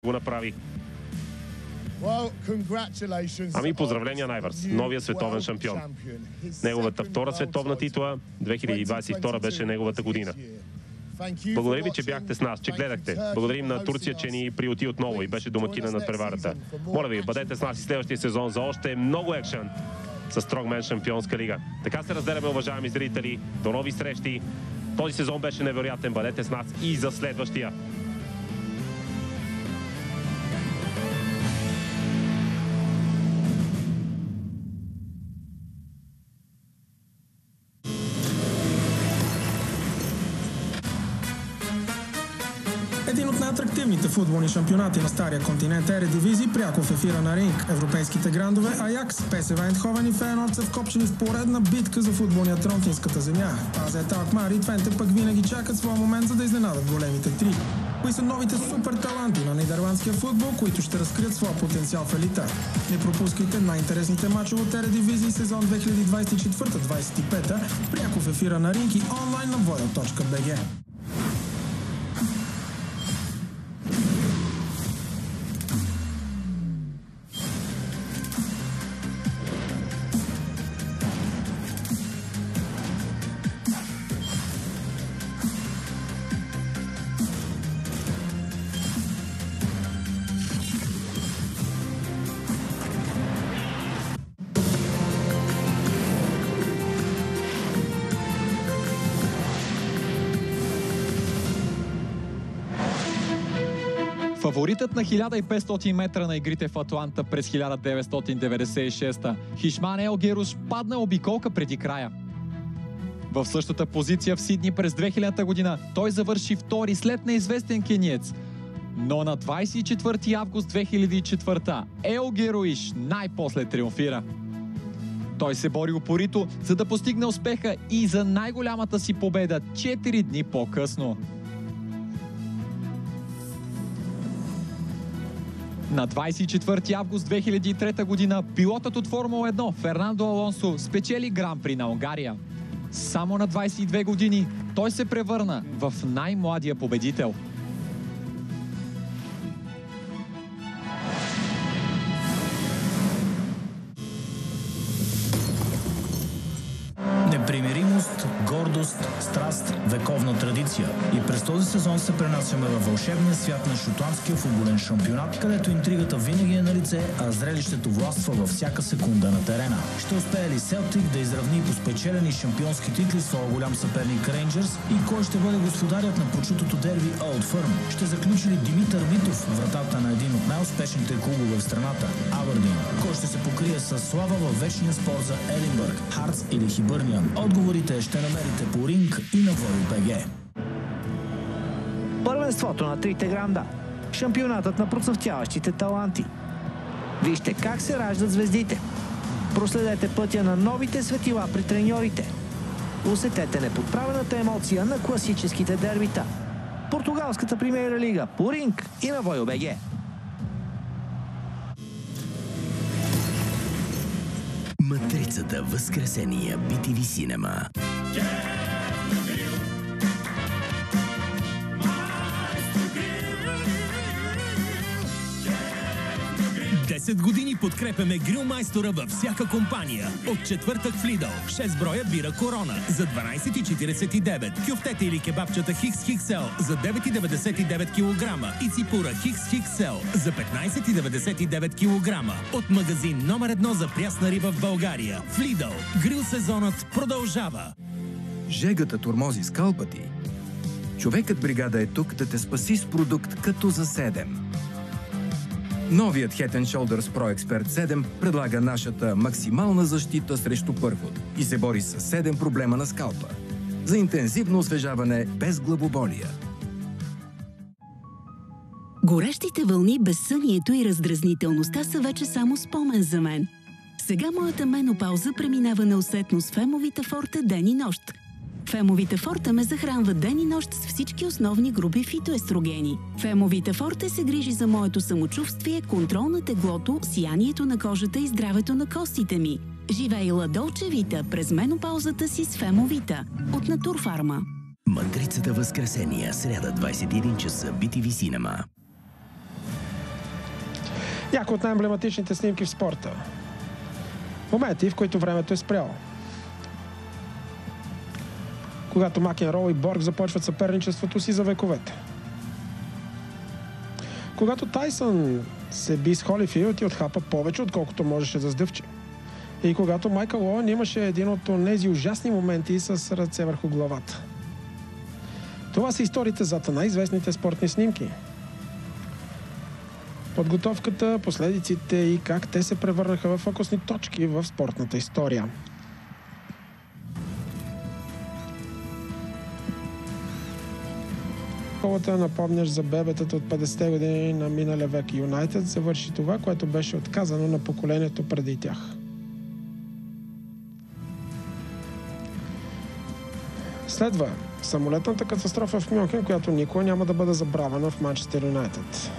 го направи. Ами поздравления на Айвърс, новия световен шампион. Неговата втора световна титла, 2022 беше неговата година. Благодаря ви, че бяхте с нас, че гледахте. Благодарим на Турция, че ни приюти отново и беше домакина на преварата. Моля ви, бъдете с нас и следващия сезон за още много екшън с Strongman Шампионска лига. Така се разделяме, уважаеми зрители. До нови срещи. Този сезон беше невероятен. Бъдете с нас и за следващия. Един от най-атрактивните футболни шампионати на Стария континент Ередивизии, пряко в ефира на Ринг. Европейските грандове Аякс, ПСВ Айндховен и Фейнорд са вкопчени в поредна битка за футболния трон в финската земя. АЗ Алкмар и Твенте пък винаги чакат своя момент, за да изненадат големите три. Кои са новите супер таланти на нидерландския футбол, които ще разкрият своя потенциал в елита? Не пропускайте най-интересните мачове от Ередивизии сезон 2024-25, пряко в ефира на Ринг и онлайн на voyo.bg. Фаворитът на 1500 метра на игрите в Атланта през 1996-та, Хишман Ел Геруш, падна обиколка преди края. В същата позиция в Сидни през 2000 година той завърши втори след неизвестен кениец. Но на 24 август 2004 Ел Геруиш най-после триумфира. Той се бори упорито, за да постигне успеха и за най-голямата си победа 4 дни по-късно. На 24 август 2003 година пилотът от Формула 1 Фернандо Алонсо спечели Гран-при на Унгария. Само на 22 години той се превърна в най-младия победител. Непримиримост, гордост, страст, вековна традиция. И през този сезон се пренасяме във вълшебния свят на шотландския футболен шампионат, където интригата винаги е на лице, а зрелището властва във всяка секунда на терена. Ще успее ли Селтик да изравни по спечелени шампионски титли своя голям съперник Рейнджърс и кой ще бъде господарят на прочутото дерби Олд Фърм? Ще заключи ли Димитър Митов вратата на един от най-успешните клубове в страната – Абърдин? Кой ще се покрие с слава във вечния спор за Единбърг, Хартс или Хибърниан? Отговорите ще намерите по Ринг и на voyo.bg. Първенството на трите гранда. Шампионатът на процъфтяващите таланти. Вижте как се раждат звездите. Проследете пътя на новите светила при треньорите. Усетете неподправената емоция на класическите дербита. Португалската премиер лига по Ринг и на voyo.bg. Матрицата Възкресение BTV Cinema. 10 години подкрепяме грилмайстора във всяка компания. От четвъртък в Lidl 6 броя бира Корона за 12,49. Кюфтете или кебабчета Хикс Хиксел за 9,99 кг. И ципура Хикс Хиксел за 15,99 кг. От магазин номер 1 за прясна риба в България. В Lidl грил сезонът продължава. Жегата тормози скалпа ти. Човекът бригада е тук да те спаси с продукт като за 7. Новият Head & Shoulders Pro Expert 7 предлага нашата максимална защита срещу пърхот и се бори с 7 проблема на скалпа. За интензивно освежаване без главоболия. Горещите вълни, безсънието и раздразнителността са вече само спомен за мен. Сега моята менопауза преминава неусетно с Фемовита Форте ден и нощ. Фемовита Форте ме захранва ден и нощ с всички основни групи фитоестрогени. Фемовита Форте се грижи за моето самочувствие, контрол на теглото, сиянието на кожата и здравето на костите ми. Живейла Долче Вита през менопаузата си с Фемовита от Натурфарма. Матрицата Възкресение, сряда 21 часа, BTV Cinema. Някои от най-емблематичните снимки в спорта. Моменти, в които времето е спряло. Когато Макенрол и Борг започват съперничеството си за вековете. Когато Тайсън се би с Холифилд и отхапа повече, отколкото можеше да сдъвче. И когато Майкъл Оуън имаше един от тези ужасни моменти с ръце върху главата. Това са историите зад най-известните спортни снимки. Подготовката, последиците и как те се превърнаха в фокусни точки в спортната история. Колата напомняш за бебетата от 50-те години на миналия век. Юнайтед завърши това, което беше отказано на поколението преди тях. Следва самолетната катастрофа в Мюнхен, която никога няма да бъде забравена в Манчестър Юнайтед.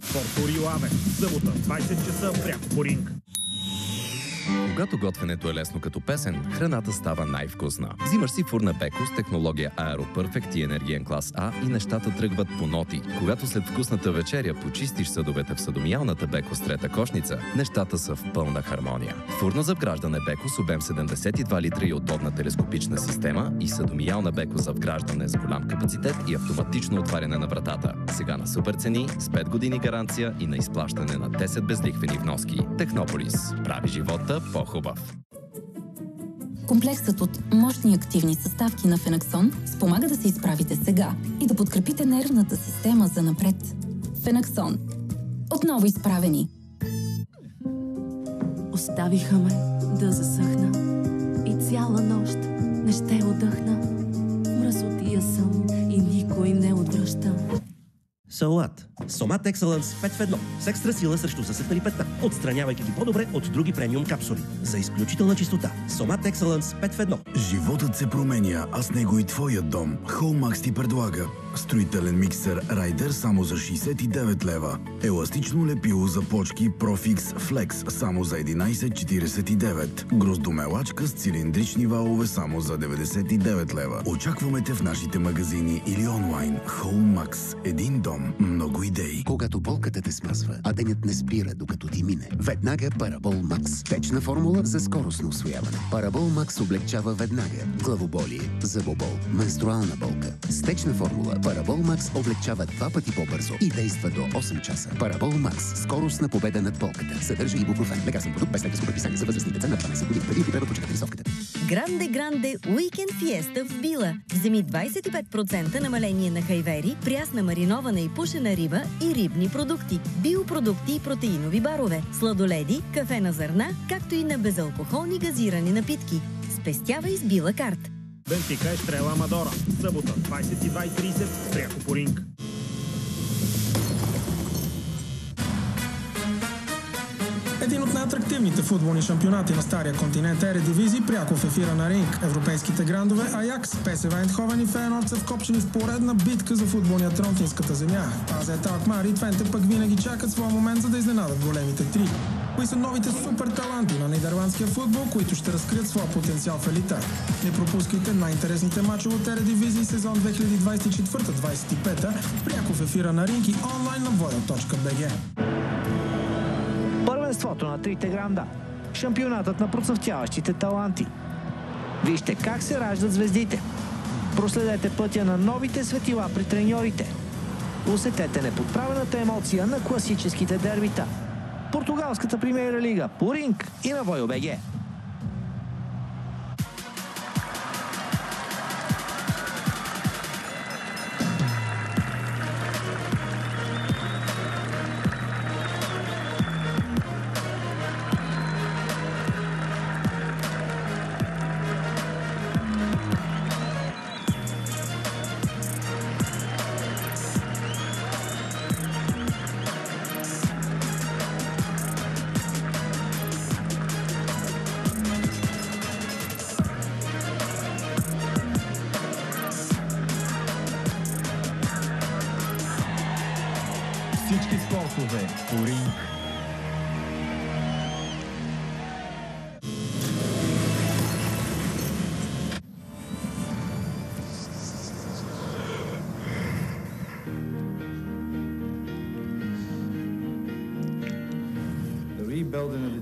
Фортурио Аве. Събота, 20 часа, пряко по Ринг. Когато готвенето е лесно като песен, храната става най-вкусна. Взимаш си фурна Беко с технология Aero Perfect и енергиен клас А и нещата тръгват по ноти. Когато след вкусната вечеря почистиш съдовете в съдомиялната Беко с трета кошница, нещата са в пълна хармония. Фурна за вграждане Беко с обем 72 литра и удобна телескопична система и съдомиялна Беко за вграждане с голям капацитет и автоматично отваряне на вратата. Сега на супер цени, с 5 години гаранция и на изплащане на 10 безлихвени вноски. Технополис. Прави живота по-хубав. Комплексът от мощни активни съставки на Фенаксон спомага да се изправите сега и да подкрепите нервната система за напред. Фенаксон. Отново изправени. Оставиха ме да засъхна и цяла нощ не ще отдъхна. Мръсотия съм и никой не отвръща. Салат. Сомат Excellence 5 в 1. С екстра сила срещу съсипали петна, отстранявайки ги по-добре от други премиум капсули. За изключителна чистота. Сомат Excellence 5 в 1. Животът се променя, а с него и твоят дом. Hallmax ти предлага строителен миксер Райдер само за 69 лева. Еластично лепило за плочки Profix Flex само за 11,49. Гроздомелачка с цилиндрични валове само за 99 лева. Очакваме те в нашите магазини или онлайн. Hallmax. Един дом. Много идеи. Когато болката те смазва, а денят не спира докато ти мине, веднага Парабол Макс. Течна формула за скоростно усвояване. Парабол Макс облегчава веднага главоболие, зъбобол, менструална болка. С течна формула Парабол Макс облегчава 2 пъти по-бързо и действа до 8 часа. Парабол Макс. Скоростна победа над болката. Съдържа ибупрофен. Лекарствен продукт без лекарско предписание за възрастни деца на 12 години. Преди употреба прочетете рисовката. Гранде Уикенд Фиеста в Била. Вземи 25% намаление на хайвери, прясна маринована и пушена риба и рибни продукти, биопродукти и протеинови барове, сладоледи, кафе на зърна, както и на безалкохолни газирани напитки. Спестявай с Била карт. Бенфика Естрела Амадора. Събота, 22:30, пряко по Ринг. Един от най-атрактивните футболни шампионати на стария континент Ередивизия, пряко в ефира на Ринг. Европейските грандове Аякс, ПСВ Айндховен и Фейнорд са вкопчени в поредна битка за футболния трон в финската земя. АЗ Алкмар и Твенте пък винаги чакат своя момент, за да изненадат големите три. Кои са новите супер таланти на нидерландския футбол, които ще разкрият своя потенциал в елита? Не пропускайте най-интересните мачове от Ередивизия сезон 2024-25, пряко в ефира на Ринг и онлайн на voyo.bg. Първенството на трите гранда. Шампионатът на процъфтяващите таланти. Вижте как се раждат звездите. Проследете пътя на новите светила при треньорите. Усетете неподправената емоция на класическите дербита. Португалската премиер лига по Ринг и на voyo.bg. Всички спортове по Ринг.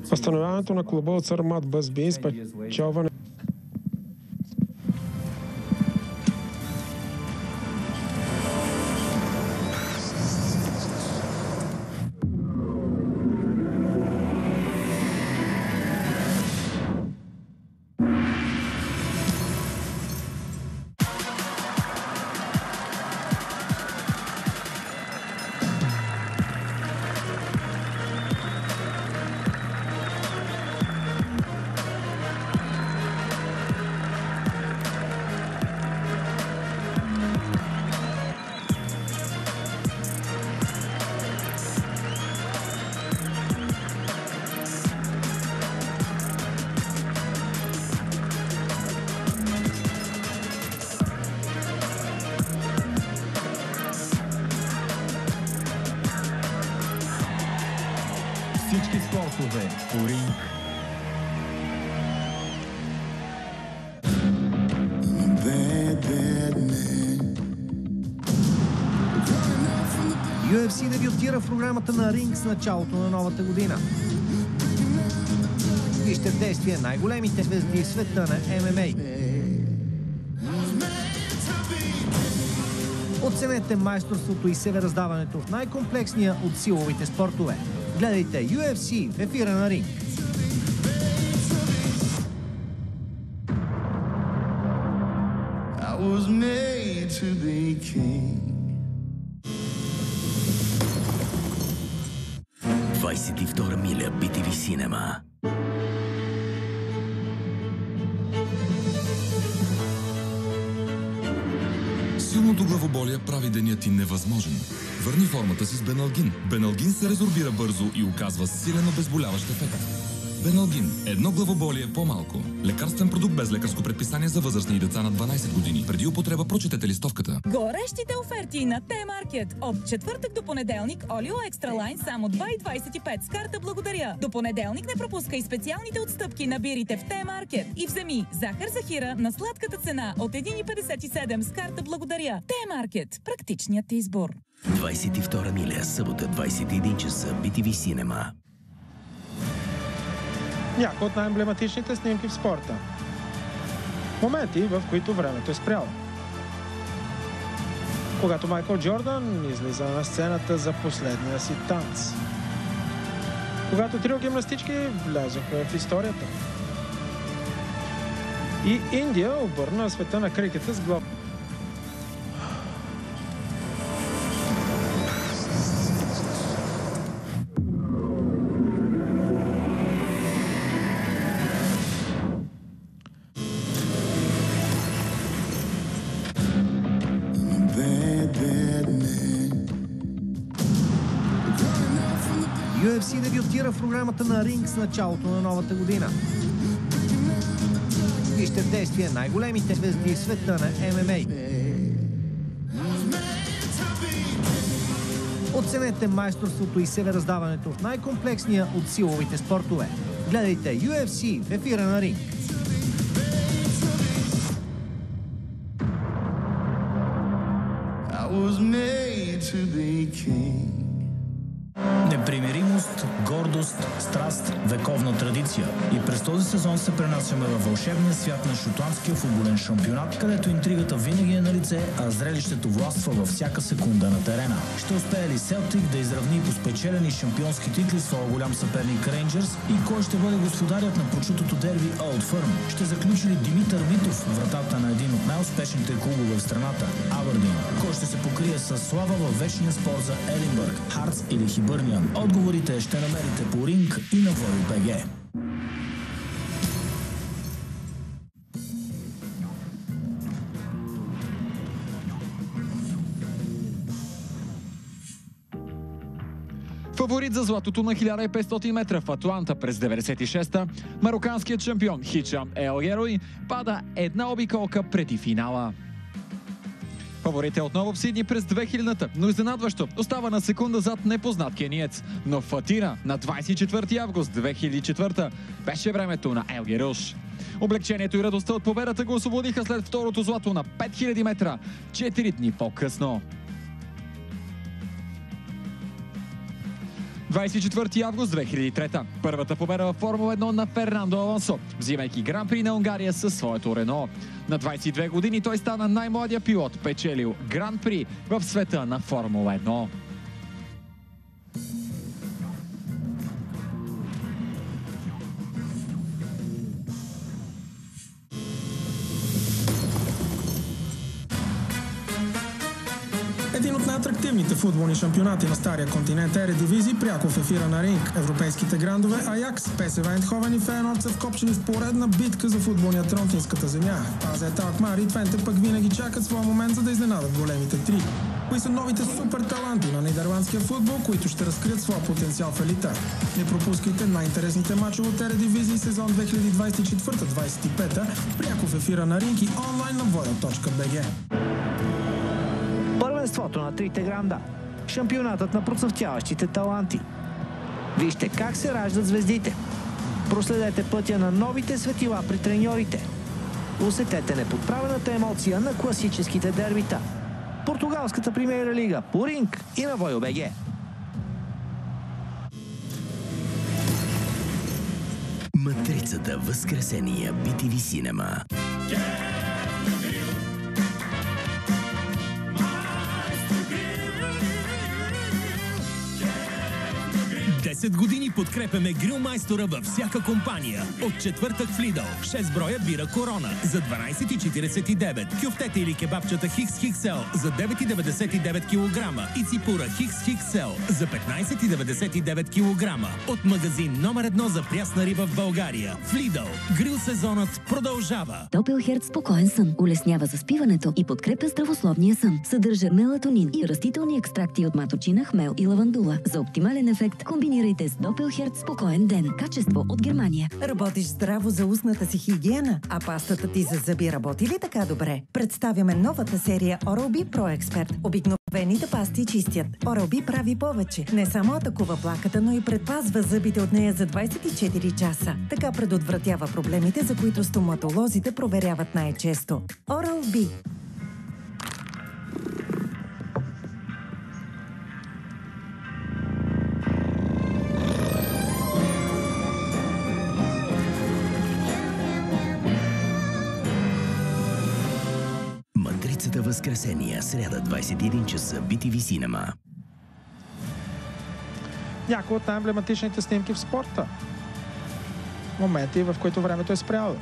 Възстановяването на клуба от сър Мат Бъсби и спечелване всички спортове по ринг. UFC дебютира в програмата на Ринг с началото на новата година. Вижте в действие най-големите звезди в света на ММА. Оценете майсторството и североздаването в най-комплексния от силовите спортове. Гледайте UFC в ефира на Ринг. I was made to be king. 22 миля BTV Cinema. Силното главоболие прави денят ти невъзможен. Върни формата си с Беналгин. Беналгин се резорбира бързо и оказва силен обезболяващ ефект. Беналгин – едно главоболие по-малко. Лекарствен продукт без лекарско предписание за възрастни и деца на 12 години. Преди употреба прочетете листовката. Горещите оферти на Т-Маркет. От четвъртък до понеделник Олио Екстра Лайн само 2,25 с карта благодаря. До понеделник не пропускай специалните отстъпки на бирите в Т-Маркет и вземи захар Захира на сладката цена от 1,57 с карта благодаря. Т-Маркет. Практичният ти избор. 22 миля, събота, 21 часа, BTV Cinema. Някои от най-емблематичните снимки в спорта. Моменти, в които времето е спряло. Когато Майкъл Джордан излиза на сцената за последния си танц. Когато трио гимнастички влязоха в историята. И Индия обърна света на крикета с глава. UFC дебютира в програмата на Ринг с началото на новата година. Вижте в действие най-големите звезди в света на ММА. Оценете майсторството и североздаването в най-комплексния от силовите спортове. Гледайте UFC в ефира на Ринг. I was made to be king. Непримиримост, гордост, страст, вековна традиция. И през този сезон се пренасяме във вълшебния свят на шотландския футболен шампионат, където интригата винаги е на лице, а зрелището властва във всяка секунда на терена. Ще успее ли Селтик да изравни по спечелени шампионски титли своя голям съперник Рейнджърс и кой ще бъде господарят на прочутото дерби Олд Фърм? Ще заключи ли Димитър Митов вратата на един от най-успешните клубове в страната – Абърдин? Кой ще се покрие с слава във вечния спор за Единбърг, Хартс или Хибърниан? Отговорите ще намерите по Ринг и на Volley.bg. Фаворит за златото на 1500 метра в Атланта през 96-та, мароканският шампион Хичам Ел Геруй пада една обиколка преди финала. Фаворит е отново в Сидни през 2000-та, но изненадващо остава на секунда зад непознат кениец. Но в Атина на 24 август 2004 беше времето на Ел Геруш. Облегчението и радостта от победата го освободиха след второто злато на 5000 метра, 4 дни по-късно. 24 август 2003. Първата победа във Формула 1 на Фернандо Алонсо, взимайки Гран При на Унгария със своето Рено. На 22 години той стана най-младия пилот, печелил Гран При в света на Формула 1. Един от най-атрактивните футболни шампионати на стария континент Ередивизии, пряко в ефира на Ринг. Европейските грандове Аякс, ПСВ Айндховен и Фейеноорд са вкопчени в поредна битка за футболния трон в финската земя. АЗ Алкмар и Твенте пък винаги чакат своя момент, за да изненадат големите три. Кои са новите супер таланти на нидерландския футбол, които ще разкрият своя потенциал в елита? Не пропускайте най-интересните мачове от Ередивизии сезон 2024-25, пряко в ефира на Ринг и онлайн на voyo.bg. Първенството на трите гранда. Шампионатът на процъфтяващите таланти. Вижте как се раждат звездите. Проследете пътя на новите светила при треньорите. Усетете неподправената емоция на класическите дербита. Португалската премиер лига по Ринг и на voyo.bg. Матрицата Възкресение BTV Cinema. 10 години подкрепяме грилмайстора във всяка компания. От четвъртък в Lidl 6 броя бира Корона за 12,49. Кюфтете или кебабчета XXL за 9,99 кг. И ципура XXL за 15,99 кг. От магазин номер 1 за прясна риба в България. В Lidl грил сезонът продължава. Допелхерц спокоен сън улеснява заспиването и подкрепя здравословния сън. Съдържа мелатонин и растителни екстракти от маточина, хмел и лавандула. За оптимален ефект комбинирайте с Допелхерц спокоен ден. Качество от Германия. Работиш здраво за устната си хигиена, а пастата ти за зъби работи ли така добре? Представяме новата серия Oral-B Pro Expert. Обикновените пасти чистят. Oral-B прави повече. Не само атакува плаката, но и предпазва зъбите от нея за 24 часа. Така предотвратява проблемите, за които стоматолозите проверяват най-често. Oral-B. Матрицата Възкресение, сряда 21 часа, BTV Cinema. Някои от най-емблематичните снимки в спорта. Моменти, в които времето е спряло.